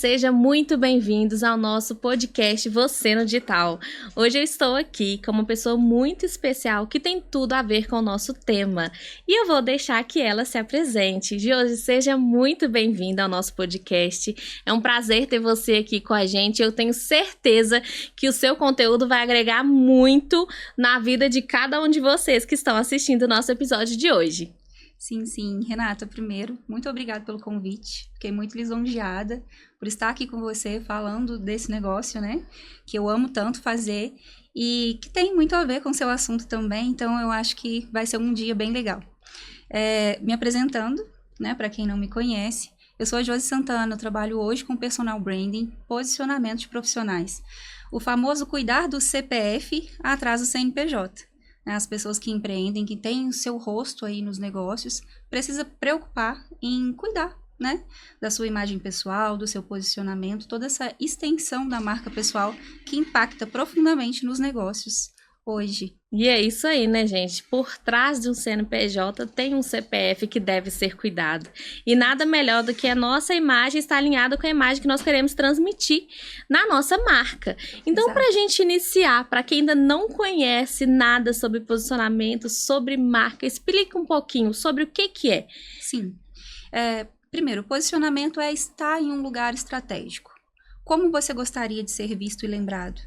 sejam muito bem-vindos ao nosso podcast Você no Digital. Hoje eu estou aqui com uma pessoa muito especial que tem tudo a ver com o nosso tema. E eu vou deixar que ela se apresente. Josi, seja muito bem-vinda ao nosso podcast. É um prazer ter você aqui com a gente. Eu tenho certeza que o seu conteúdo vai agregar muito na vida de cada um de vocês que estão assistindo o nosso episódio de hoje. Sim. Renata, primeiro, muito obrigada pelo convite. Fiquei muito lisonjeada por estar aqui com você falando desse negócio, né? Que eu amo tanto fazer e que tem muito a ver com o seu assunto também. Então, eu acho que vai ser um dia bem legal. Me apresentando, né? Para quem não me conhece, eu sou a Josi Santana. Eu trabalho hoje com personal branding, posicionamento de profissionais. O famoso cuidar do CPF atrás do CNPJ. As pessoas que empreendem, que têm o seu rosto aí nos negócios, precisa preocupar em cuidar, né? Da sua imagem pessoal, do seu posicionamento, toda essa extensão da marca pessoal que impacta profundamente nos negócios hoje. E é isso aí, né, gente? Por trás de um CNPJ tem um CPF que deve ser cuidado. E nada melhor do que a nossa imagem estar alinhada com a imagem que nós queremos transmitir na nossa marca. Então, para a gente iniciar, para quem ainda não conhece nada sobre posicionamento, sobre marca, explica um pouquinho sobre o que é. Sim. Primeiro, o posicionamento é estar em um lugar estratégico. Como você gostaria de ser visto e lembrado?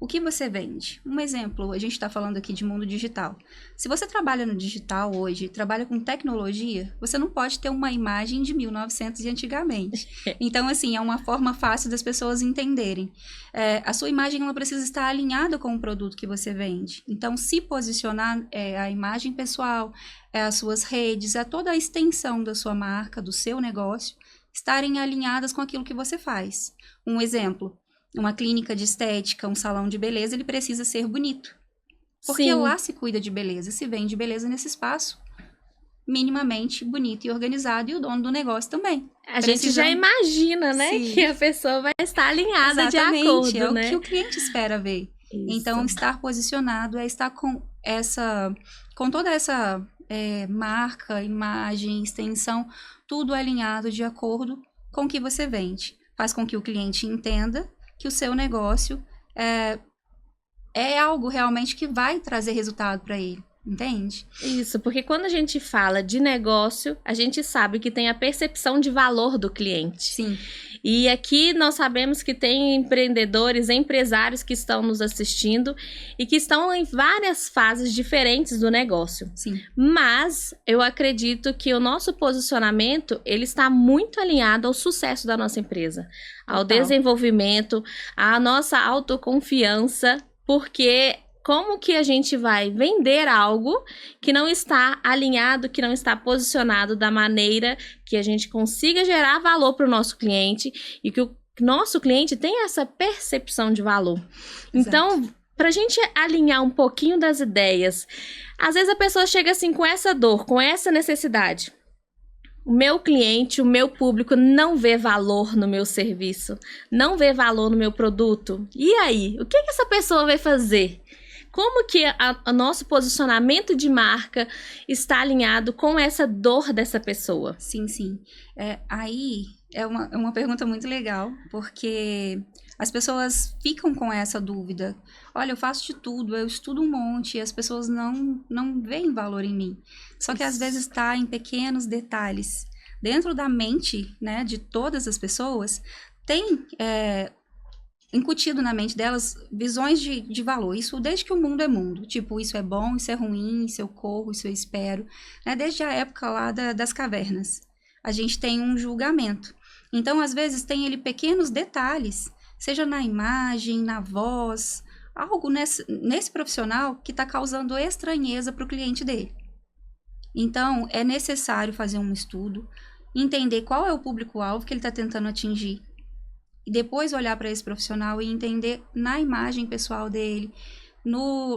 O que você vende? Um exemplo, a gente está falando aqui de mundo digital. Se você trabalha no digital hoje, trabalha com tecnologia, você não pode ter uma imagem de 1900 e antigamente. Então, assim, é uma forma fácil das pessoas entenderem. A sua imagem ela precisa estar alinhada com o produto que você vende. Então, se posicionar a imagem pessoal, as suas redes, toda a extensão da sua marca, do seu negócio, estarem alinhadas com aquilo que você faz. Um exemplo. Uma clínica de estética, um salão de beleza, ele precisa ser bonito. Porque Sim. Lá se cuida de beleza, se vende beleza nesse espaço minimamente bonito e organizado, e o dono do negócio também. A gente já imagina, né, Sim. que a pessoa vai estar alinhada. Exatamente, de acordo, é né? o que o cliente espera ver. Isso. Então, estar posicionado é estar com toda essa marca, imagem, extensão, tudo alinhado de acordo com o que você vende. Faz com que o cliente entenda que o seu negócio é algo realmente que vai trazer resultado para ele, entende? Isso, porque quando a gente fala de negócio, a gente sabe que tem a percepção de valor do cliente. Sim. E aqui nós sabemos que tem empreendedores, empresários que estão nos assistindo e que estão em várias fases diferentes do negócio. Sim. Mas eu acredito que o nosso posicionamento, ele está muito alinhado ao sucesso da nossa empresa, ao desenvolvimento, à nossa autoconfiança, porque como que a gente vai vender algo que não está alinhado, que não está posicionado da maneira que a gente consiga gerar valor para o nosso cliente e que o nosso cliente tenha essa percepção de valor. Exato. Então, para a gente alinhar um pouquinho das ideias, às vezes a pessoa chega assim com essa dor, com essa necessidade. O meu cliente, o meu público não vê valor no meu serviço, não vê valor no meu produto. E aí, o que essa pessoa vai fazer? Como que o nosso posicionamento de marca está alinhado com essa dor dessa pessoa? Sim. Aí é uma pergunta muito legal, porque as pessoas ficam com essa dúvida. Olha, eu faço de tudo, eu estudo um monte, e as pessoas não veem valor em mim. Só que às vezes está em pequenos detalhes. Dentro da mente, né, de todas as pessoas, tem incutido na mente delas visões de valor. Isso desde que o mundo é mundo. Tipo, isso é bom, isso é ruim, isso eu corro, isso eu espero. Né? Desde a época lá das cavernas. A gente tem um julgamento. Então, às vezes, tem pequenos detalhes, seja na imagem, na voz, algo nesse profissional que está causando estranheza para o cliente dele. Então, é necessário fazer um estudo, entender qual é o público-alvo que ele está tentando atingir, e depois olhar para esse profissional e entender na imagem pessoal dele,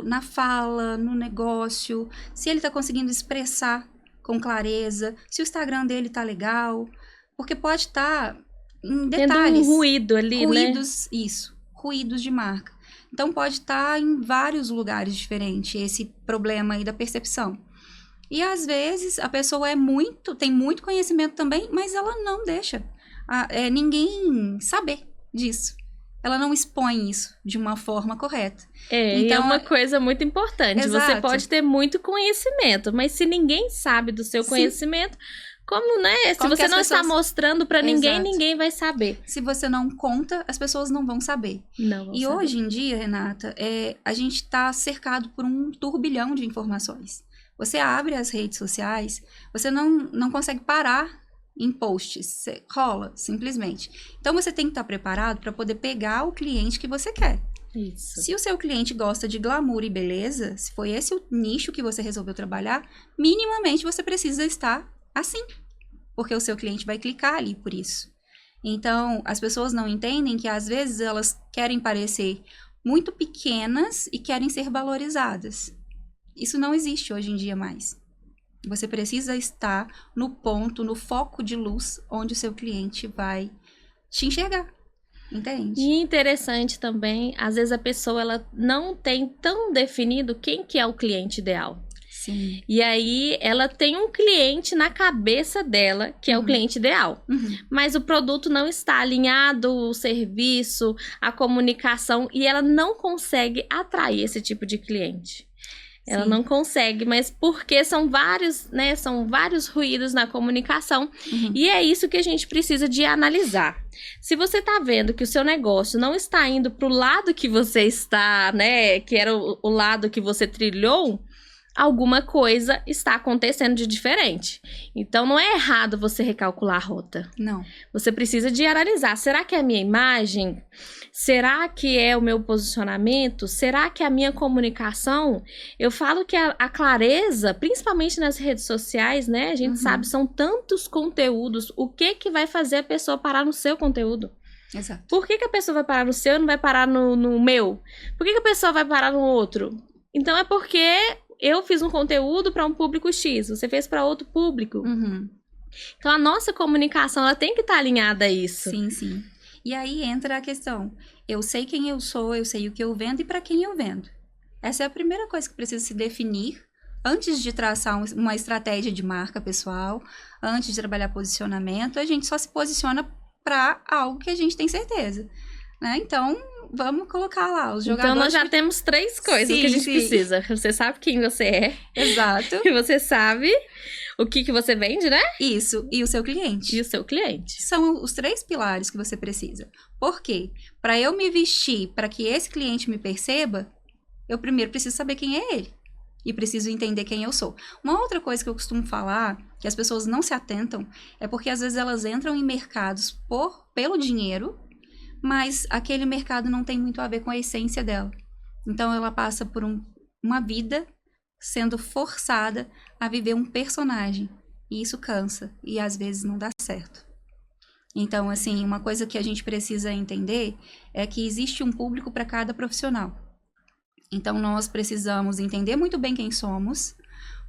na fala, no negócio, se ele está conseguindo expressar com clareza, se o Instagram dele está legal, porque pode estar em detalhes. Tendo um ruído ali, ruídos, né? Isso, ruídos de marca. Então, pode estar em vários lugares diferentes esse problema aí da percepção. E, às vezes, a pessoa tem muito conhecimento também, mas ela não deixa ninguém saber disso. Ela não expõe isso de uma forma correta. E é uma coisa muito importante. Exato. Você pode ter muito conhecimento, mas se ninguém sabe do seu conhecimento, como, né? Se você não está mostrando para ninguém, ninguém vai saber. Se você não conta, as pessoas não vão saber. Não vão saber. Hoje em dia, Renata, a gente está cercado por um turbilhão de informações. Você abre as redes sociais, você não consegue parar em posts, rola, simplesmente. Então, você tem que estar preparado para poder pegar o cliente que você quer. Isso. Se o seu cliente gosta de glamour e beleza, se foi esse o nicho que você resolveu trabalhar, minimamente você precisa estar assim, porque o seu cliente vai clicar ali por isso. Então, as pessoas não entendem que, às vezes, elas querem parecer muito pequenas e querem ser valorizadas. Isso não existe hoje em dia mais. Você precisa estar no ponto, no foco de luz, onde o seu cliente vai te enxergar. Entende? E interessante também, às vezes a pessoa ela não tem tão definido quem que é o cliente ideal. Sim. E aí ela tem um cliente na cabeça dela, que é o cliente ideal. Mas o produto não está alinhado, o serviço, a comunicação, e ela não consegue atrair esse tipo de cliente. Ela não consegue, mas porque são vários, né? São vários ruídos na comunicação. E é isso que a gente precisa de analisar. Se você tá vendo que o seu negócio não está indo pro lado que você está, né? Que era o lado que você trilhou, alguma coisa está acontecendo de diferente. Então, não é errado você recalcular a rota. Não. Você precisa de analisar. Será que é a minha imagem? Será que é o meu posicionamento? Será que é a minha comunicação? Eu falo que a clareza, principalmente nas redes sociais, né? A gente sabe, são tantos conteúdos. O que vai fazer a pessoa parar no seu conteúdo? Exato. Por que a pessoa vai parar no seu e não vai parar no meu? Por que a pessoa vai parar no outro? Então, é porque eu fiz um conteúdo para um público X, você fez para outro público. Então, a nossa comunicação ela tem que estar alinhada a isso. Sim, sim. E aí entra a questão. Eu sei quem eu sou, eu sei o que eu vendo e para quem eu vendo. Essa é a primeira coisa que precisa se definir antes de traçar uma estratégia de marca pessoal, antes de trabalhar posicionamento. A gente só se posiciona para algo que a gente tem certeza, né? Então, vamos colocar lá os jogadores. Então, nós já temos 3 coisas que a gente precisa. Você sabe quem você é. Exato. E você sabe o que você vende, né? Isso. E o seu cliente. E o seu cliente. São os 3 pilares que você precisa. Por quê? Para eu me vestir, para que esse cliente me perceba, eu primeiro preciso saber quem é ele. E preciso entender quem eu sou. Uma outra coisa que eu costumo falar, que as pessoas não se atentam, é porque às vezes elas entram em mercados pelo dinheiro, mas aquele mercado não tem muito a ver com a essência dela. Então, ela passa por uma vida sendo forçada a viver um personagem. E isso cansa. E, às vezes, não dá certo. Então, assim, uma coisa que a gente precisa entender é que existe um público para cada profissional. Então, nós precisamos entender muito bem quem somos,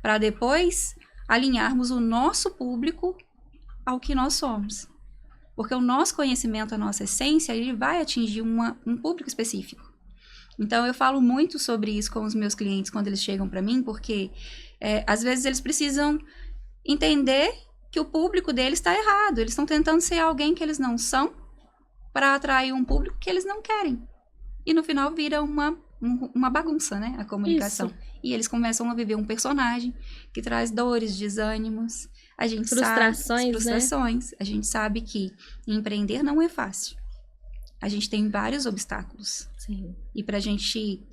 para depois alinharmos o nosso público ao que nós somos. Porque o nosso conhecimento, a nossa essência, ele vai atingir um público específico. Então, eu falo muito sobre isso com os meus clientes quando eles chegam para mim, porque às vezes eles precisam entender que o público deles está errado. Eles estão tentando ser alguém que eles não são para atrair um público que eles não querem. E no final vira uma bagunça, né? A comunicação. Isso. E eles começam a viver um personagem que traz dores, desânimos. A gente frustrações. Né? A gente sabe que empreender não é fácil. A gente tem vários obstáculos. Sim. E para a gente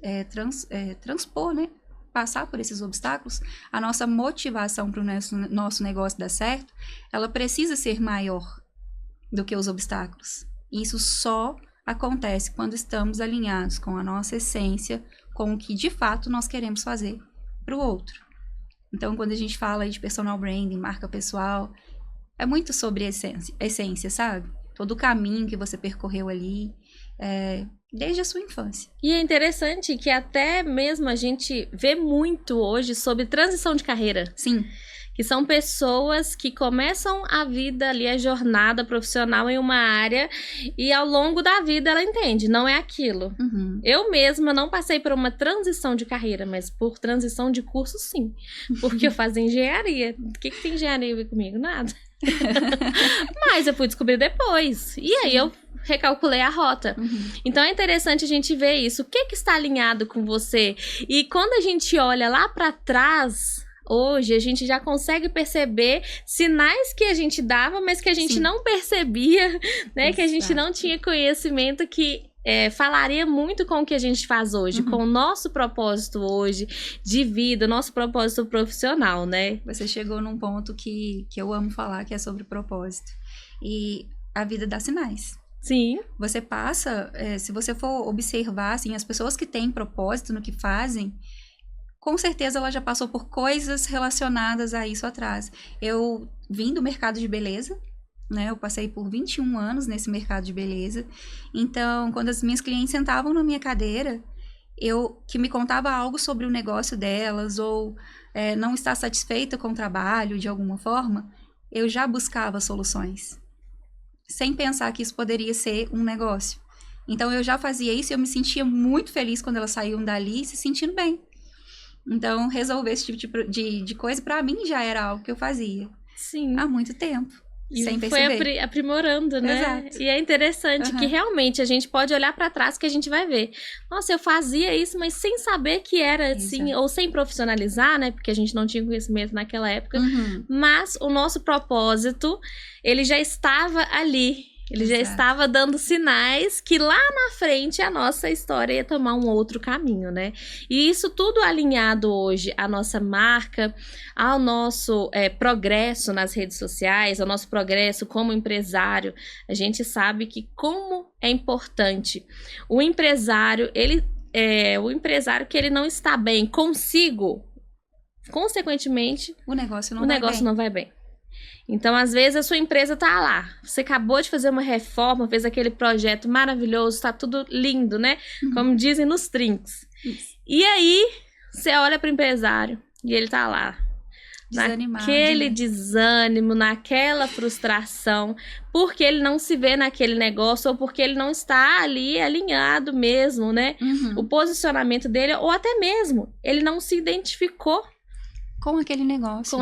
transpor, né? Passar por esses obstáculos, a nossa motivação para o nosso negócio dar certo, ela precisa ser maior do que os obstáculos. E isso só acontece quando estamos alinhados com a nossa essência, com o que de fato nós queremos fazer para o outro. Então, quando a gente fala de personal branding, marca pessoal, é muito sobre essência, sabe? Todo o caminho que você percorreu ali, desde a sua infância. E é interessante que até mesmo a gente vê muito hoje sobre transição de carreira. Sim. Que são pessoas que começam a vida ali, a jornada profissional em uma área e ao longo da vida ela entende, não é aquilo. Uhum. Eu mesma não passei por uma transição de carreira, mas por transição de curso sim. Porque eu fazia engenharia. O que tem engenharia a ver comigo? Nada. Mas eu fui descobrir depois. E aí eu recalculei a rota. Uhum. Então é interessante a gente ver isso. O que está alinhado com você? E quando a gente olha lá para trás, hoje a gente já consegue perceber sinais que a gente dava, mas que a gente não percebia, né? Exato. Que a gente não tinha conhecimento que falaria muito com o que a gente faz hoje, com o nosso propósito hoje de vida, nosso propósito profissional, né? Você chegou num ponto que eu amo falar, que é sobre propósito. E a vida dá sinais. Sim. Você passa, se você for observar, assim, as pessoas que têm propósito no que fazem, com certeza ela já passou por coisas relacionadas a isso atrás. Eu vim do mercado de beleza, né? Eu passei por 21 anos nesse mercado de beleza. Então, quando as minhas clientes sentavam na minha cadeira, que me contava algo sobre o negócio delas, ou não está satisfeita com o trabalho de alguma forma, eu já buscava soluções, sem pensar que isso poderia ser um negócio. Então, eu já fazia isso e eu me sentia muito feliz quando elas saíam dali se sentindo bem. Então, resolver esse tipo de coisa, pra mim, já era algo que eu fazia. Sim. Há muito tempo. E sem perceber. Foi aprimorando, né? Exato. E é interessante que realmente a gente pode olhar pra trás que a gente vai ver. Nossa, eu fazia isso, mas sem saber que era assim, ou sem profissionalizar, né? Porque a gente não tinha conhecimento naquela época. Mas o nosso propósito, ele já estava ali. Ele já estava dando sinais que lá na frente a nossa história ia tomar um outro caminho, né? E isso tudo alinhado hoje à nossa marca, ao nosso progresso nas redes sociais, ao nosso progresso como empresário. A gente sabe que como é importante o empresário, o empresário que ele não está bem consigo, consequentemente, o negócio não vai bem. Então, às vezes, a sua empresa tá lá. Você acabou de fazer uma reforma, fez aquele projeto maravilhoso, tá tudo lindo, né? Como dizem nos trinks. E aí, você olha pro empresário e ele tá lá. Desanimado, naquele né? desânimo, naquela frustração, porque ele não se vê naquele negócio ou porque ele não está ali alinhado mesmo, né? O posicionamento dele, ou até mesmo, ele não se identificou com aquele negócio.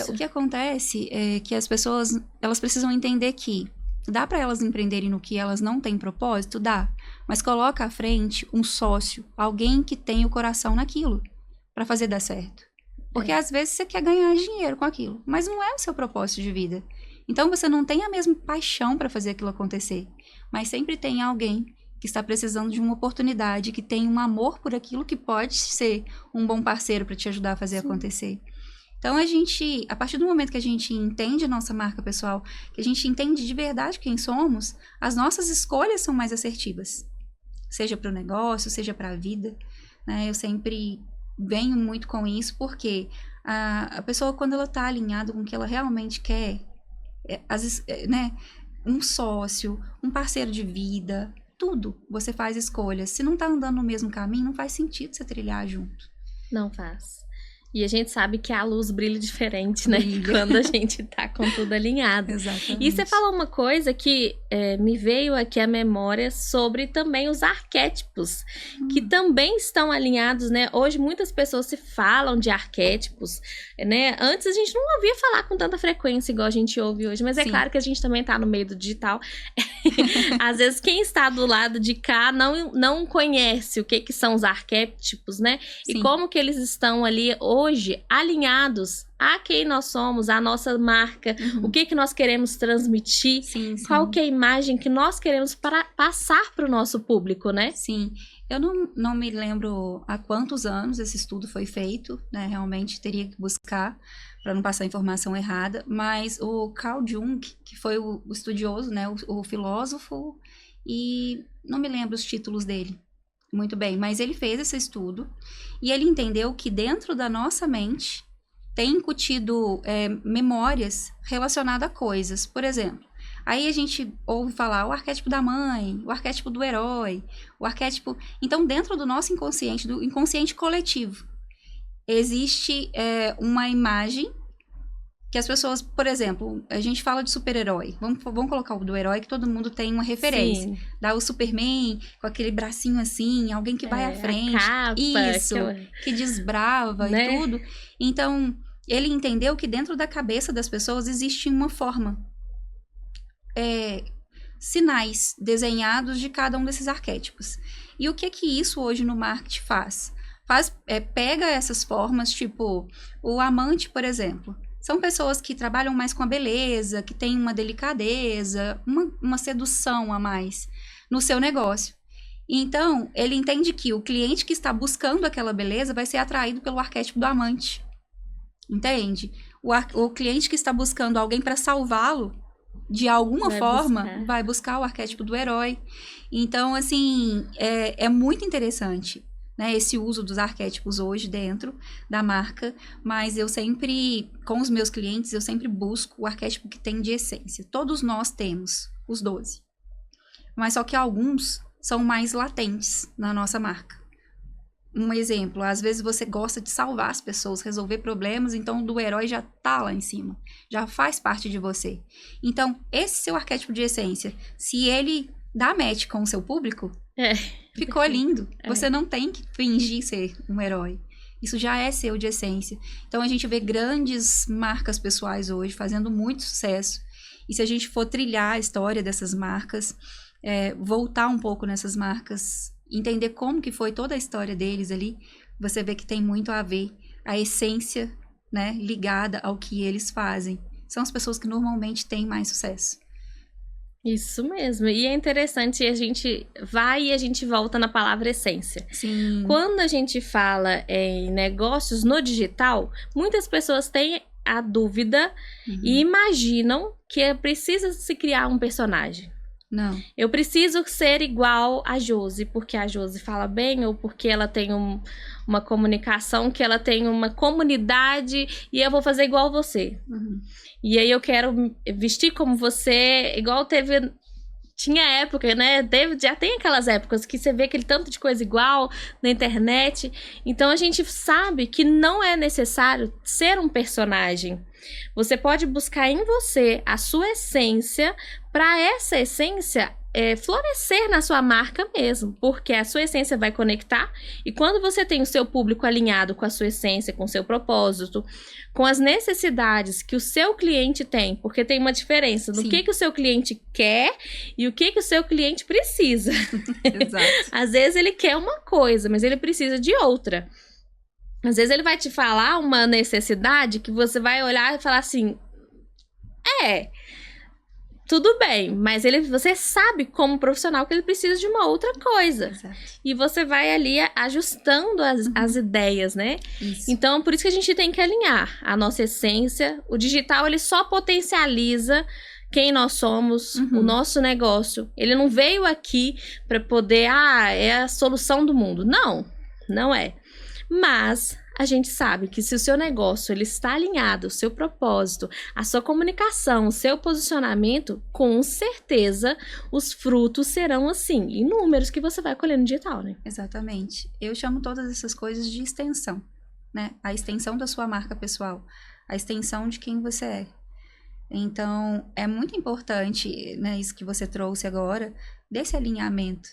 O que acontece é que as pessoas, elas precisam entender que dá para elas empreenderem no que elas não têm propósito? Dá. Mas coloca à frente um sócio, alguém que tem o coração naquilo, para fazer dar certo. Porque às vezes você quer ganhar dinheiro com aquilo, mas não é o seu propósito de vida. Então você não tem a mesma paixão para fazer aquilo acontecer. Mas sempre tem alguém que está precisando de uma oportunidade, que tem um amor por aquilo, que pode ser um bom parceiro para te ajudar a fazer acontecer. Então, a partir do momento que a gente entende a nossa marca pessoal, que a gente entende de verdade quem somos, as nossas escolhas são mais assertivas. Seja para o negócio, seja para a vida, né? Eu sempre venho muito com isso, porque a pessoa, quando ela está alinhada com o que ela realmente quer, né? Um sócio, um parceiro de vida, tudo, você faz escolhas. Se não tá andando no mesmo caminho, não faz sentido você trilhar junto. Não faz. E a gente sabe que a luz brilha diferente, né? Quando a gente tá com tudo alinhado. Exatamente. E você falou uma coisa que me veio aqui à memória sobre também os arquétipos, que também estão alinhados, né? Hoje muitas pessoas se falam de arquétipos, né? Antes a gente não ouvia falar com tanta frequência igual a gente ouve hoje, mas é claro que a gente também tá no meio do digital. Às vezes quem está do lado de cá não conhece o que são os arquétipos, né? E como que eles estão ali hoje alinhados a quem nós somos, a nossa marca, o que nós queremos transmitir, qual que é a imagem que nós queremos passar para o nosso público, né? Sim, eu não me lembro há quantos anos esse estudo foi feito, né? Realmente teria que buscar para não passar informação errada, mas o Carl Jung, que foi o estudioso, né? O filósofo, e não me lembro os títulos dele muito bem, mas ele fez esse estudo e ele entendeu que dentro da nossa mente tem incutido memórias relacionadas a coisas. Por exemplo, Aí a gente ouve falar o arquétipo da mãe, o arquétipo do herói, o arquétipo... Então, dentro do nosso inconsciente, do inconsciente coletivo, existe uma imagem que as pessoas, por exemplo, a gente fala de super-herói. Vamos colocar o do herói, que todo mundo tem uma referência. Sim. Dá o Superman com aquele bracinho assim, alguém que vai à frente. A capa, Isso, que desbrava né? e tudo. Então, ele entendeu que dentro da cabeça das pessoas existe uma forma. Sinais desenhados de cada um desses arquétipos. E o que isso hoje no marketing faz? Pega essas formas, tipo, o amante, por exemplo. São pessoas que trabalham mais com a beleza, que têm uma delicadeza, uma sedução a mais no seu negócio. Então, ele entende que o cliente que está buscando aquela beleza vai ser atraído pelo arquétipo do amante. Entende? O cliente que está buscando alguém para salvá-lo, de alguma forma, vai buscar o arquétipo do herói. Então, assim, é muito interessante, né, esse uso dos arquétipos hoje dentro da marca, mas eu sempre, com os meus clientes, eu sempre busco o arquétipo que tem de essência. Todos nós temos os 12, mas só que alguns são mais latentes na nossa marca. Um exemplo, às vezes você gosta de salvar as pessoas, resolver problemas, então o do herói já tá lá em cima, já faz parte de você. Então, esse seu arquétipo de essência, se ele dá match com o seu público, ficou lindo. Você não tem que fingir ser um herói. Isso já é seu de essência. Então, a gente vê grandes marcas pessoais hoje fazendo muito sucesso. E se a gente for trilhar a história dessas marcas, voltar um pouco nessas marcas, entender como que foi toda a história deles ali, você vê que tem muito a ver a essência, né, ligada ao que eles fazem. São as pessoas que normalmente têm mais sucesso. Isso mesmo. E é interessante, a gente vai e a gente volta na palavra essência. Sim. Quando a gente fala em negócios no digital, muitas pessoas têm a dúvida e imaginam que precisa se criar um personagem. Não. Eu preciso ser igual a Josi, porque a Josi fala bem, ou porque ela tem uma comunicação, que ela tem uma comunidade, e eu vou fazer igual você. E aí eu quero vestir como você, igual tinha época, né? Já tem aquelas épocas que você vê aquele tanto de coisa igual na internet. Então a gente sabe que não é necessário ser um personagem. Você pode buscar em você a sua essência, para essa essência florescer na sua marca mesmo, porque a sua essência vai conectar, e quando você tem o seu público alinhado com a sua essência, com o seu propósito, com as necessidades que o seu cliente tem, porque tem uma diferença no que o seu cliente quer e o que o seu cliente precisa. Exato. Às vezes ele quer uma coisa, mas ele precisa de outra. Às vezes ele vai te falar uma necessidade que você vai olhar e falar assim, tudo bem, mas você sabe como profissional que ele precisa de uma outra coisa. Exato. E você vai ali ajustando as ideias, né? Isso. Então, por isso que a gente tem que alinhar a nossa essência. O digital, ele só potencializa quem nós somos, o nosso negócio. Ele não veio aqui para poder, é a solução do mundo. Não, não é. Mas a gente sabe que se o seu negócio ele está alinhado, o seu propósito, a sua comunicação, o seu posicionamento, com certeza os frutos serão assim, inúmeros que você vai colher no digital, né? Exatamente. Eu chamo todas essas coisas de extensão, né? A extensão da sua marca pessoal, a extensão de quem você é. Então, é muito importante, né, isso que você trouxe agora, desse alinhamento.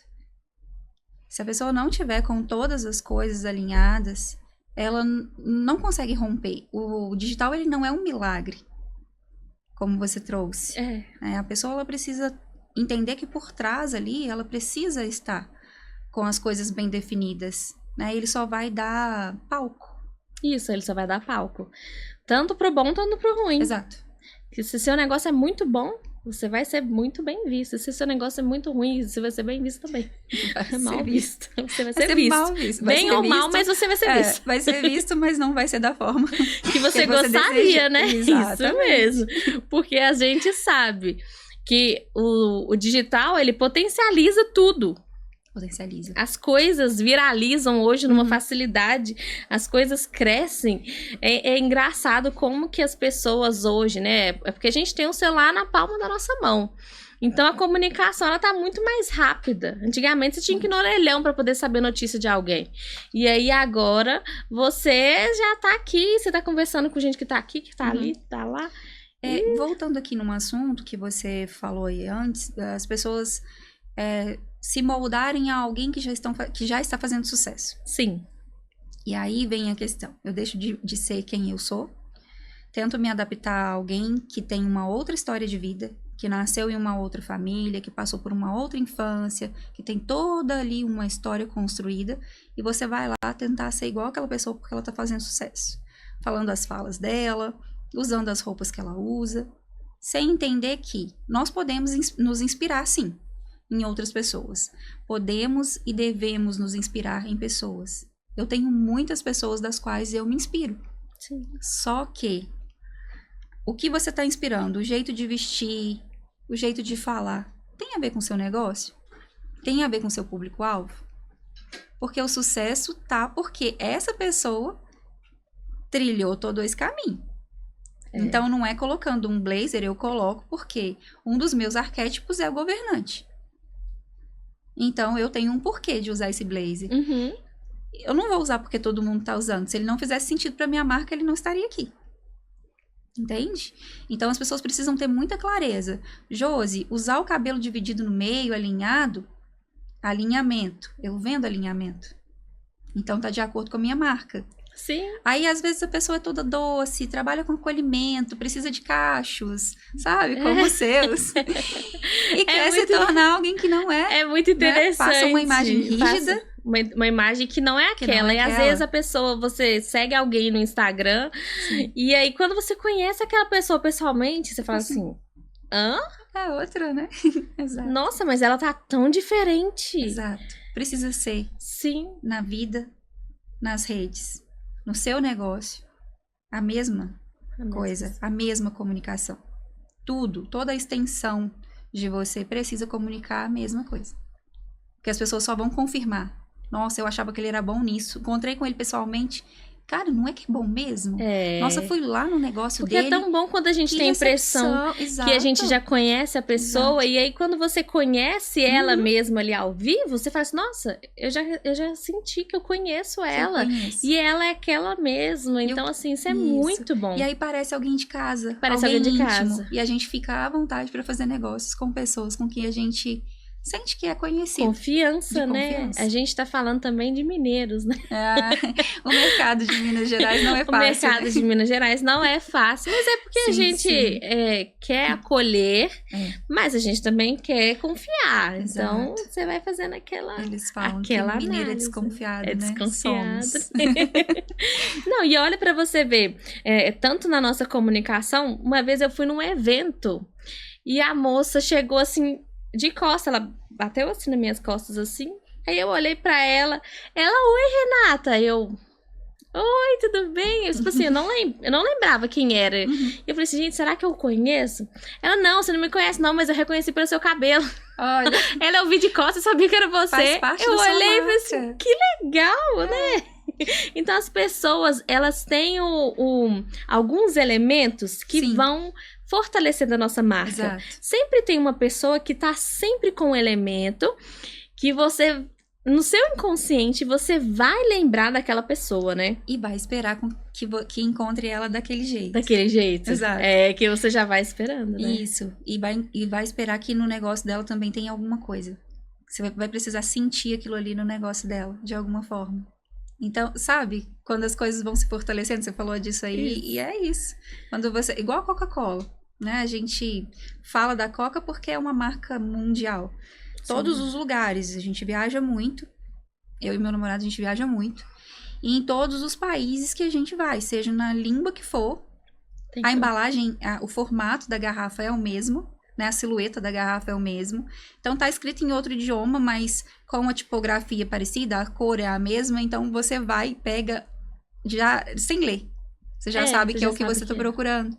Se a pessoa não tiver com todas as coisas alinhadas, ela não consegue romper. O digital, ele não é um milagre, como você trouxe. A pessoa, ela precisa entender que por trás ali, ela precisa estar com as coisas bem definidas, né? Ele só vai dar palco. Isso, ele só vai dar palco. Tanto pro bom, tanto pro ruim. Exato. Que se seu negócio é muito bom, você vai ser muito bem visto. Se seu negócio é muito ruim, você vai ser bem visto também. Vai mal ser visto. Você vai Vai ser ser visto. mal visto. Bem ou mal, mas você vai ser visto. Vai ser visto, mas não vai ser da forma Que você gostaria, deseja. né? Exatamente. Isso mesmo. Porque a gente sabe que o digital, ele potencializa tudo. Potencializa. As coisas viralizam hoje numa facilidade, as coisas crescem. É engraçado como que as pessoas hoje, né? É porque a gente tem um celular na palma da nossa mão. Então a comunicação ela tá muito mais rápida. Antigamente você tinha que ir no orelhão para poder saber notícia de alguém. E aí agora você já tá aqui, você tá conversando com gente que tá aqui, que tá ali, tá lá. Voltando aqui num assunto que você falou aí antes, as pessoas se moldarem a alguém que já está fazendo sucesso. Sim. E aí vem a questão. Eu deixo de ser quem eu sou, tento me adaptar a alguém que tem uma outra história de vida, que nasceu em uma outra família, que passou por uma outra infância, que tem toda ali uma história construída, e você vai lá tentar ser igual aquela pessoa porque ela está fazendo sucesso. Falando as falas dela, usando as roupas que ela usa, sem entender que nós podemos nos inspirar, sim, em outras pessoas. Podemos e devemos nos inspirar em pessoas. Eu tenho muitas pessoas das quais eu me inspiro. Sim. Só que o que você está inspirando, o jeito de vestir, o jeito de falar, tem a ver com o seu negócio? Tem a ver com o seu público-alvo? Porque o sucesso tá porque essa pessoa trilhou todo esse caminho. Então, não é colocando um blazer, eu coloco porque um dos meus arquétipos é o governante. Então, eu tenho um porquê de usar esse blazer. Eu não vou usar porque todo mundo tá usando. Se ele não fizesse sentido para minha marca, ele não estaria aqui. Entende? Então, as pessoas precisam ter muita clareza. Josi, usar o cabelo dividido no meio, alinhado, alinhamento. Eu vendo alinhamento. Então, tá de acordo com a minha marca. Sim. Aí, às vezes, a pessoa é toda doce, trabalha com acolhimento, precisa de cachos, sabe? Como os seus. E quer se tornar alguém que não é. É muito interessante. Né? Passa uma imagem rígida. Uma imagem que não é aquela. E às vezes a pessoa, você segue alguém no Instagram, sim, e aí quando você conhece aquela pessoa pessoalmente, você fala assim, hã? É outra, né? Exato. Nossa, mas ela tá tão diferente. Exato. Precisa ser. Sim. Na vida, nas redes, no seu negócio, a mesma coisa, a mesma comunicação. Tudo, toda a extensão de você precisa comunicar a mesma coisa. Porque as pessoas só vão confirmar. Nossa, eu achava que ele era bom nisso. Encontrei com ele pessoalmente. Cara, não é que é bom mesmo? Nossa, fui lá no negócio dele. Porque é tão bom quando a gente tem a impressão que a gente já conhece a pessoa. Exato. E aí, quando você conhece ela mesma ali ao vivo, você fala assim, nossa, eu já senti que eu conheço ela. E ela é aquela mesma. Então, assim, isso é muito bom. E aí parece alguém de casa. Parece alguém de casa. E a gente fica à vontade para fazer negócios com pessoas com quem a gente sente que é conhecido. Confiança, né? Confiança. A gente tá falando também de mineiros, né? O mercado de Minas Gerais não é fácil. O mercado de Minas Gerais não é fácil, mas é porque a gente quer acolher, mas a gente também quer confiar. Exato. Então, você vai fazendo aquela Eles falam aquela que mineiro é desconfiado, né? Desconfiado. Somos. Não, e olha pra você ver, tanto na nossa comunicação, uma vez eu fui num evento e a moça chegou assim, de costas, ela bateu assim nas minhas costas, assim. Aí eu olhei pra ela. Ela, oi, Renata. Eu, oi, tudo bem? Eu, tipo assim, eu não lembrava quem era. Eu falei assim, gente, será que eu conheço? Ela, não, você não me conhece não, mas eu reconheci pelo seu cabelo. Olha. Ela, eu vi de costas, sabia que era você. Faz parte eu da sua olhei e falei marca. assim, que legal, né? Então, as pessoas, elas têm alguns elementos que vão fortalecendo a nossa marca. Exato. Sempre tem uma pessoa que tá sempre com um elemento que você, no seu inconsciente, você vai lembrar daquela pessoa, né? E vai esperar que encontre ela daquele jeito. Daquele jeito. Exato. É, que você já vai esperando, né? Isso. E vai esperar que no negócio dela também tenha alguma coisa. Você vai precisar sentir aquilo ali no negócio dela, de alguma forma. Então, sabe? Quando as coisas vão se fortalecendo, você falou disso aí, e é isso. Quando você... Igual a Coca-Cola, né? A gente fala da Coca porque é uma marca mundial. Sim. Todos os lugares, a gente viaja muito. Eu e meu namorado, a gente viaja muito. E em todos os países que a gente vai, seja na língua que for, a embalagem, o formato da garrafa é o mesmo, né? A silhueta da garrafa é o mesmo. Então, tá escrito em outro idioma, mas com a tipografia parecida, a cor é a mesma. Então, você vai e pega já sem ler. Você já sabe que é o que você tá procurando.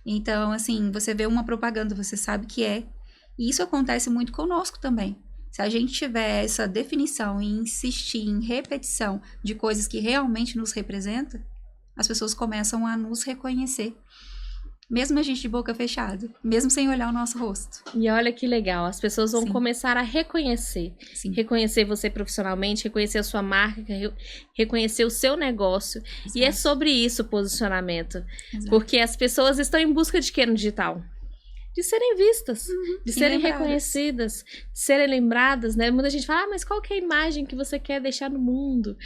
Então, assim, você vê uma propaganda, você sabe que é. E isso acontece muito conosco também. Se a gente tiver essa definição e insistir em repetição de coisas que realmente nos representam, as pessoas começam a nos reconhecer. Mesmo a gente de boca fechada, mesmo sem olhar o nosso rosto. E olha que legal, as pessoas vão Sim. começar a reconhecer. Sim. Reconhecer você profissionalmente, reconhecer a sua marca, reconhecer o seu negócio. Exato. E é sobre isso o posicionamento. Exato. Porque as pessoas estão em busca de quê no digital? De serem vistas, de serem lembradas. Reconhecidas, de serem lembradas, né? Muita gente fala, mas qual que é a imagem que você quer deixar no mundo?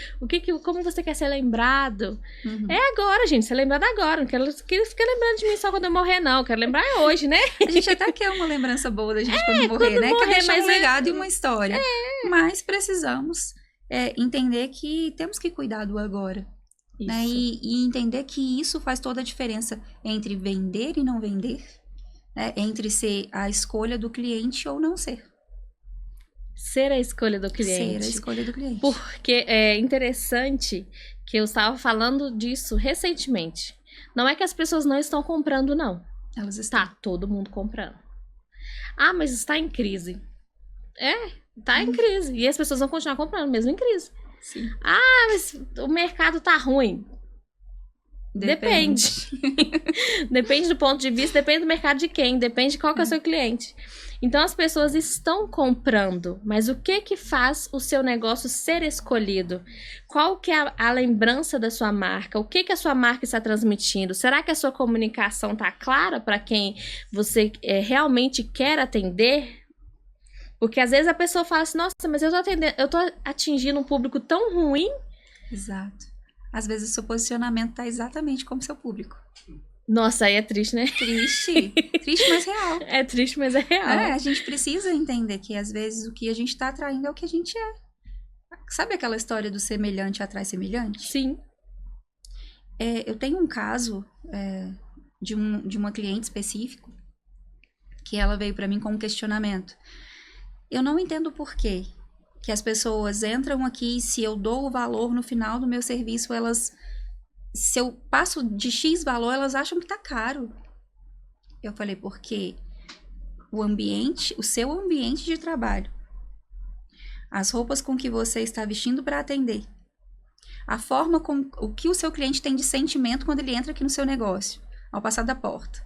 Como você quer ser lembrado? Uhum. É agora, gente, ser lembrado agora. Não quero ficar lembrando de mim só quando eu morrer, não. Quero lembrar hoje, né? A gente até quer uma lembrança boa da gente quando morrer, quando né? morrer, Quer deixar mas um legado e uma história. Mas precisamos entender que temos que cuidar do agora. Isso. Né? E entender que isso faz toda a diferença entre vender e não vender. Né? Entre ser a escolha do cliente ou não ser. Ser a escolha do cliente. Ser a escolha do cliente. Porque é interessante que eu estava falando disso recentemente. Não é que as pessoas não estão comprando, não. Elas estão. Tá todo mundo comprando. Ah, mas está em crise. Tá em crise. E as pessoas vão continuar comprando, mesmo em crise. Sim. Ah, mas o mercado tá ruim. Depende. Depende do ponto de vista, depende do mercado de quem, depende de qual que é o seu cliente. Então as pessoas estão comprando, mas o que faz o seu negócio ser escolhido? Qual que é a lembrança da sua marca? O que a sua marca está transmitindo? Será que a sua comunicação está clara para quem você realmente quer atender? Porque às vezes a pessoa fala assim, nossa, mas eu tô atingindo um público tão ruim. Exato. Às vezes o seu posicionamento está exatamente como seu público. Nossa, aí é triste, né? Triste. Triste, mas real. É triste, mas é real. A gente precisa entender que às vezes o que a gente está atraindo é o que a gente é. Sabe aquela história do semelhante atrai semelhante? Sim. Eu tenho um caso de uma cliente específico que ela veio para mim com um questionamento. Eu não entendo por quê que as pessoas entram aqui e se eu dou o valor no final do meu serviço, se eu passo de X valor, elas acham que tá caro. Eu falei, porque o seu ambiente de trabalho, as roupas com que você está vestindo para atender, a forma com o que o seu cliente tem de sentimento quando ele entra aqui no seu negócio, ao passar da porta.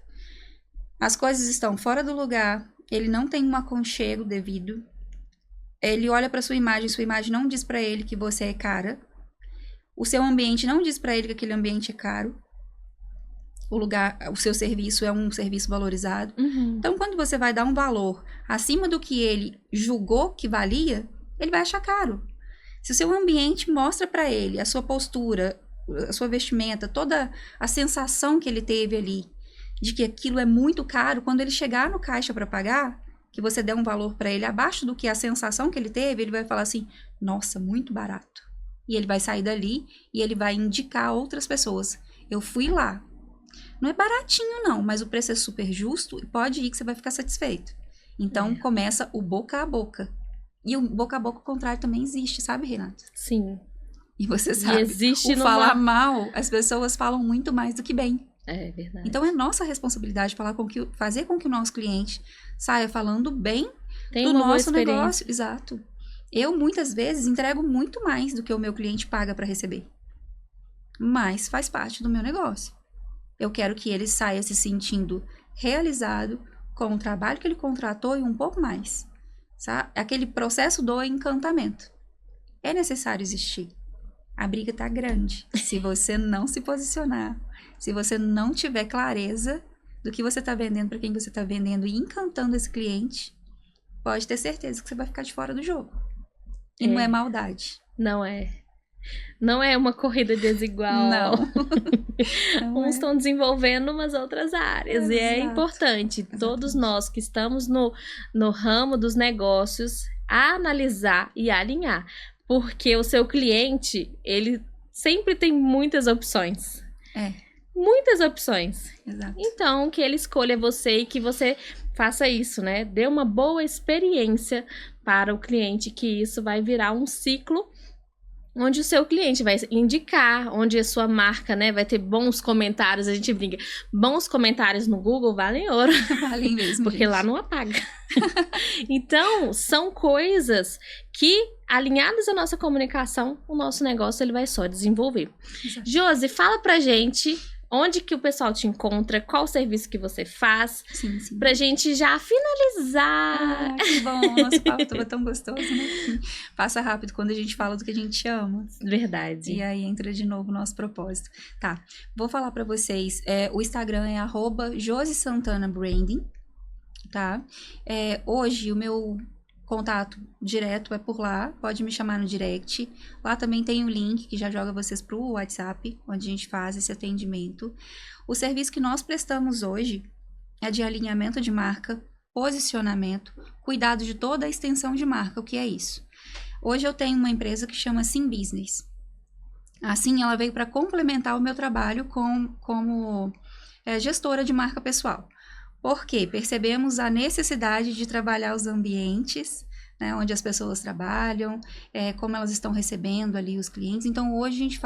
As coisas estão fora do lugar, ele não tem um aconchego devido. Ele olha para sua imagem não diz para ele que você é cara. O seu ambiente não diz para ele que aquele ambiente é caro. O seu serviço é um serviço valorizado. Uhum. Então, quando você vai dar um valor acima do que ele julgou que valia, ele vai achar caro. Se o seu ambiente mostra para ele a sua postura, a sua vestimenta, toda a sensação que ele teve ali de que aquilo é muito caro, quando ele chegar no caixa para pagar, que você der um valor para ele abaixo do que a sensação que ele teve, ele vai falar assim, nossa, muito barato. E ele vai sair dali e ele vai indicar a outras pessoas. Eu fui lá. Não é baratinho não, mas o preço é super justo e pode ir que você vai ficar satisfeito. Então começa o boca a boca. E o boca a boca, o contrário, também existe, sabe, Renata? Sim. E você sabe, existe falar mal, as pessoas falam muito mais do que bem. É verdade. Então é nossa responsabilidade fazer com que o nosso cliente saia falando bem do nosso negócio. Exato. Eu, muitas vezes, entrego muito mais do que o meu cliente paga para receber. Mas faz parte do meu negócio. Eu quero que ele saia se sentindo realizado com o trabalho que ele contratou e um pouco mais. Sabe? Aquele processo do encantamento. É necessário existir. A briga tá grande. Se você não se posicionar, se você não tiver clareza do que você está vendendo, para quem você está vendendo e encantando esse cliente, pode ter certeza que você vai ficar de fora do jogo. E não é maldade. Não é. Não é uma corrida desigual. Não. Uns estão desenvolvendo umas outras áreas. E é importante, todos nós que estamos no ramo dos negócios, analisar e alinhar. Porque o seu cliente, ele sempre tem muitas opções. Muitas opções. Exato. Então, que ele escolha você e que você faça isso, né? Dê uma boa experiência para o cliente, que isso vai virar um ciclo onde o seu cliente vai indicar, onde a sua marca, né, vai ter bons comentários. A gente brinca, bons comentários no Google valem ouro. Valem mesmo, porque gente. lá não apaga. Então, são coisas que, alinhadas à nossa comunicação, o nosso negócio ele vai só desenvolver. Exato. Josi, fala pra gente onde que o pessoal te encontra, qual o serviço que você faz, Sim, sim. pra gente já finalizar. Que bom, nosso papo tava tão gostoso, né? Passa rápido quando a gente fala do que a gente ama. Verdade. E aí entra de novo o nosso propósito. Tá, vou falar pra vocês, o Instagram é @josisantanabranding, tá? Hoje o meu contato direto é por lá, pode me chamar no direct. Lá também tem o link que já joga vocês pro WhatsApp, onde a gente faz esse atendimento. O serviço que nós prestamos hoje é de alinhamento de marca, posicionamento, cuidado de toda a extensão de marca. O que é isso? Hoje eu tenho uma empresa que chama Sim Business. Assim, ela veio para complementar o meu trabalho como gestora de marca pessoal. Porque percebemos a necessidade de trabalhar os ambientes, né, onde as pessoas trabalham, como elas estão recebendo ali os clientes. Então, hoje a gente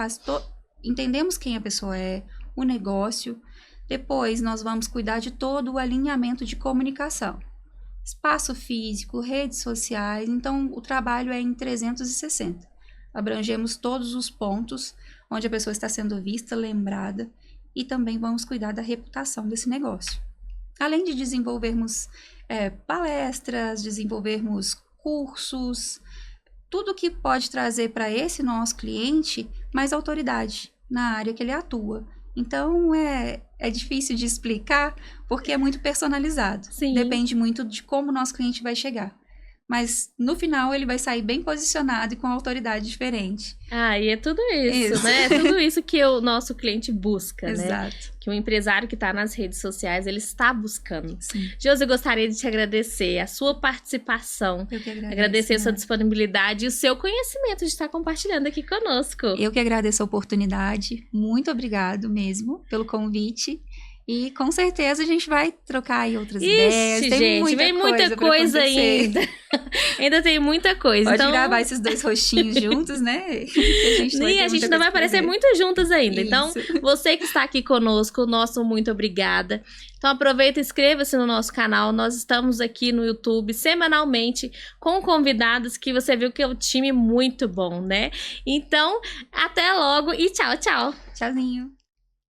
entendemos quem a pessoa é, o negócio. Depois, nós vamos cuidar de todo o alinhamento de comunicação. Espaço físico, redes sociais. Então, o trabalho é em 360. Abrangemos todos os pontos onde a pessoa está sendo vista, lembrada. E também vamos cuidar da reputação desse negócio. Além de desenvolvermos palestras, desenvolvermos cursos, tudo que pode trazer para esse nosso cliente mais autoridade na área que ele atua. Então, é difícil de explicar porque é muito personalizado. Sim. Depende muito de como o nosso cliente vai chegar. Mas, no final, ele vai sair bem posicionado e com autoridade diferente. E é tudo isso, né? É tudo isso que o nosso cliente busca, né? Exato. Que o empresário que está nas redes sociais, ele está buscando. Sim. Josi, eu gostaria de te agradecer a sua participação. Eu que agradeço. Agradecer a sua disponibilidade e o seu conhecimento de estar compartilhando aqui conosco. Eu que agradeço a oportunidade. Muito obrigado mesmo pelo convite. E com certeza a gente vai trocar aí outras ideias. Tem muita coisa ainda. Ainda tem muita coisa. Pode então gravar esses dois rostinhos juntos, né? A gente ainda vai aparecer muito juntas ainda. Isso. Então, você que está aqui conosco, nosso muito obrigada. Então, aproveita e inscreva-se no nosso canal. Nós estamos aqui no YouTube semanalmente com convidados que você viu que é um time muito bom, né? Então, até logo e tchau, tchau. Tchauzinho.